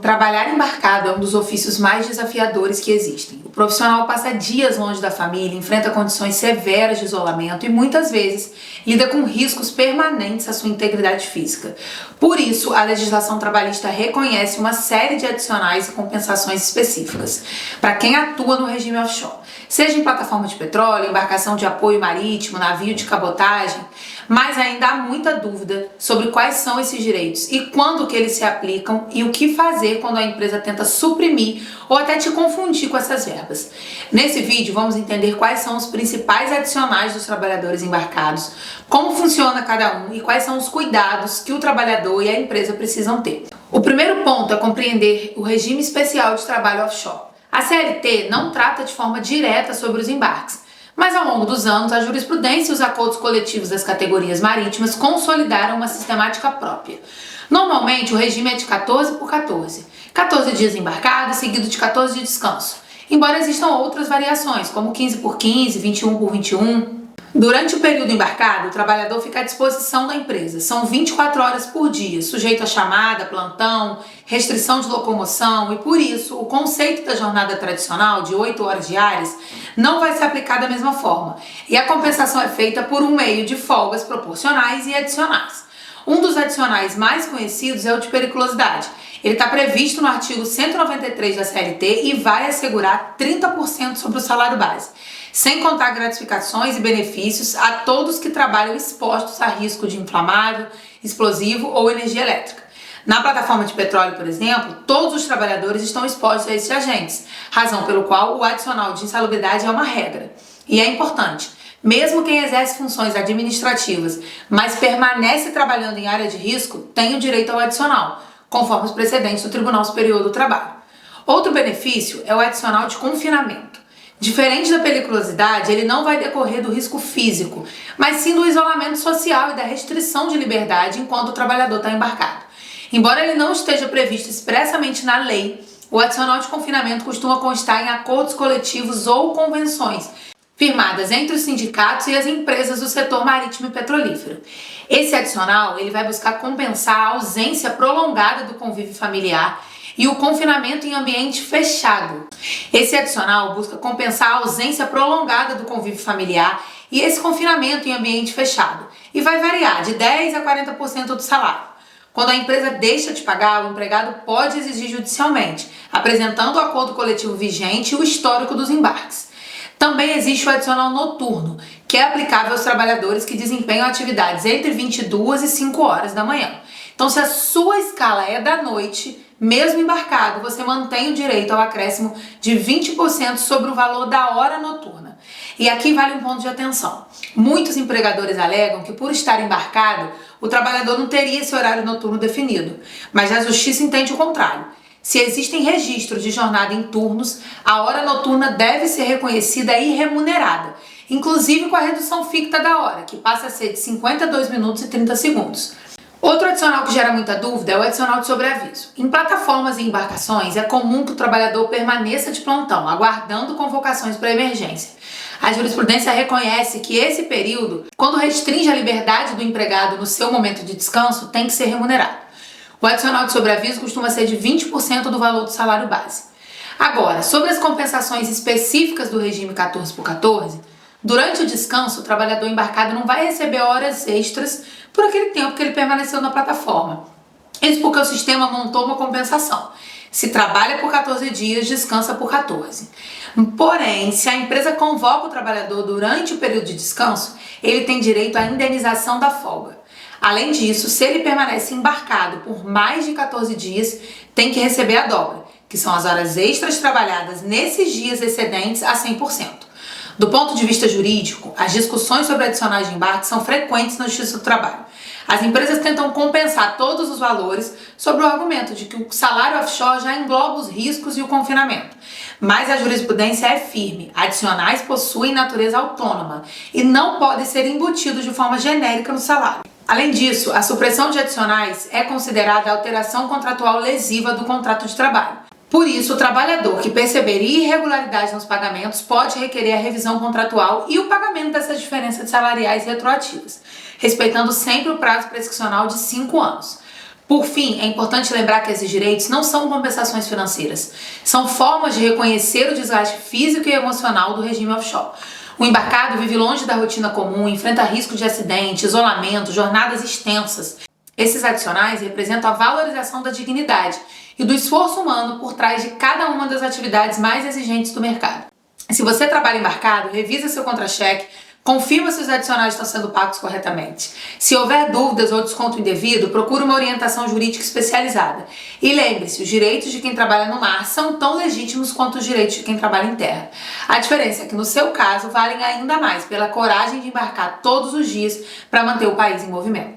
Trabalhar embarcado é um dos ofícios mais desafiadores que existem. O profissional passa dias longe da família, enfrenta condições severas de isolamento e muitas vezes lida com riscos permanentes à sua integridade física. Por isso, a legislação trabalhista reconhece uma série de adicionais e compensações específicas para quem atua no regime offshore, seja em plataforma de petróleo, embarcação de apoio marítimo, navio de cabotagem, mas ainda há muita dúvida sobre quais são esses direitos e quando que eles se aplicam e o que fazer quando a empresa tenta suprimir ou até te confundir com essas verbas. Nesse vídeo vamos entender quais são os principais adicionais dos trabalhadores embarcados, como funciona cada um e quais são os cuidados que o trabalhador e a empresa precisam ter. O primeiro ponto é compreender o regime especial de trabalho offshore. A CLT não trata de forma direta sobre os embarques, mas ao longo dos anos, a jurisprudência e os acordos coletivos das categorias marítimas consolidaram uma sistemática própria. Normalmente, o regime é de 14 por 14. 14 dias embarcado, seguido de 14 de descanso. Embora existam outras variações, como 15 por 15, 21 por 21. Durante o período embarcado, o trabalhador fica à disposição da empresa. São 24 horas por dia, sujeito a chamada, plantão, restrição de locomoção e, por isso, o conceito da jornada tradicional de 8 horas diárias não vai se aplicar da mesma forma. E a compensação é feita por um meio de folgas proporcionais e adicionais. Um dos adicionais mais conhecidos é o de periculosidade. Ele está previsto no artigo 193 da CLT e vai assegurar 30% sobre o salário base, sem contar gratificações e benefícios a todos que trabalham expostos a risco de inflamável, explosivo ou energia elétrica. Na plataforma de petróleo, por exemplo, todos os trabalhadores estão expostos a esses agentes, razão pelo qual o adicional de insalubridade é uma regra. E é importante, mesmo quem exerce funções administrativas, mas permanece trabalhando em área de risco, tem o direito ao adicional, conforme os precedentes do Tribunal Superior do Trabalho. Outro benefício é o adicional de confinamento. Diferente da periculosidade, ele não vai decorrer do risco físico, mas sim do isolamento social e da restrição de liberdade enquanto o trabalhador está embarcado. Embora ele não esteja previsto expressamente na lei, o adicional de confinamento costuma constar em acordos coletivos ou convenções firmadas entre os sindicatos e as empresas do setor marítimo e petrolífero. Esse adicional ele vai buscar compensar a ausência prolongada do convívio familiar e o confinamento em ambiente fechado. Esse adicional busca compensar a ausência prolongada do convívio familiar e esse confinamento em ambiente fechado e vai variar de 10% a 40% do salário. Quando a empresa deixa de pagar, o empregado pode exigir judicialmente, apresentando o acordo coletivo vigente e o histórico dos embarques. Também existe o adicional noturno, que é aplicável aos trabalhadores que desempenham atividades entre 22 e 5 horas da manhã. Então, se a sua escala é da noite, mesmo embarcado, você mantém o direito ao acréscimo de 20% sobre o valor da hora noturna. E aqui vale um ponto de atenção. Muitos empregadores alegam que, por estar embarcado, o trabalhador não teria esse horário noturno definido, mas a Justiça entende o contrário. Se existem registros de jornada em turnos, a hora noturna deve ser reconhecida e remunerada, inclusive com a redução ficta da hora, que passa a ser de 52 minutos e 30 segundos. Outro adicional que gera muita dúvida é o adicional de sobreaviso. Em plataformas e embarcações, é comum que o trabalhador permaneça de plantão, aguardando convocações para emergência. A jurisprudência reconhece que esse período, quando restringe a liberdade do empregado no seu momento de descanso, tem que ser remunerado. O adicional de sobreaviso costuma ser de 20% do valor do salário base. Agora, sobre as compensações específicas do regime 14 por 14, durante o descanso, o trabalhador embarcado não vai receber horas extras por aquele tempo que ele permaneceu na plataforma. Isso porque o sistema montou uma compensação. Se trabalha por 14 dias, descansa por 14. Porém, se a empresa convoca o trabalhador durante o período de descanso, ele tem direito à indenização da folga. Além disso, se ele permanece embarcado por mais de 14 dias, tem que receber a dobra, que são as horas extras trabalhadas nesses dias excedentes a 100%. Do ponto de vista jurídico, as discussões sobre adicionais de embarque são frequentes na Justiça do Trabalho. As empresas tentam compensar todos os valores sob o argumento de que o salário offshore já engloba os riscos e o confinamento. Mas a jurisprudência é firme. Adicionais possuem natureza autônoma e não podem ser embutidos de forma genérica no salário. Além disso, a supressão de adicionais é considerada alteração contratual lesiva do contrato de trabalho. Por isso, o trabalhador que perceber irregularidades nos pagamentos pode requerer a revisão contratual e o pagamento dessas diferenças salariais retroativas, respeitando sempre o prazo prescricional de 5 anos. Por fim, é importante lembrar que esses direitos não são compensações financeiras, são formas de reconhecer o desgaste físico e emocional do regime offshore. O embarcado vive longe da rotina comum, enfrenta risco de acidente, isolamento, jornadas extensas. Esses adicionais representam a valorização da dignidade e do esforço humano por trás de cada uma das atividades mais exigentes do mercado. Se você trabalha embarcado, revisa seu contra-cheque, confirma se os adicionais estão sendo pagos corretamente. Se houver dúvidas ou desconto indevido, procure uma orientação jurídica especializada. E lembre-se, os direitos de quem trabalha no mar são tão legítimos quanto os direitos de quem trabalha em terra. A diferença é que, no seu caso, valem ainda mais pela coragem de embarcar todos os dias para manter o país em movimento.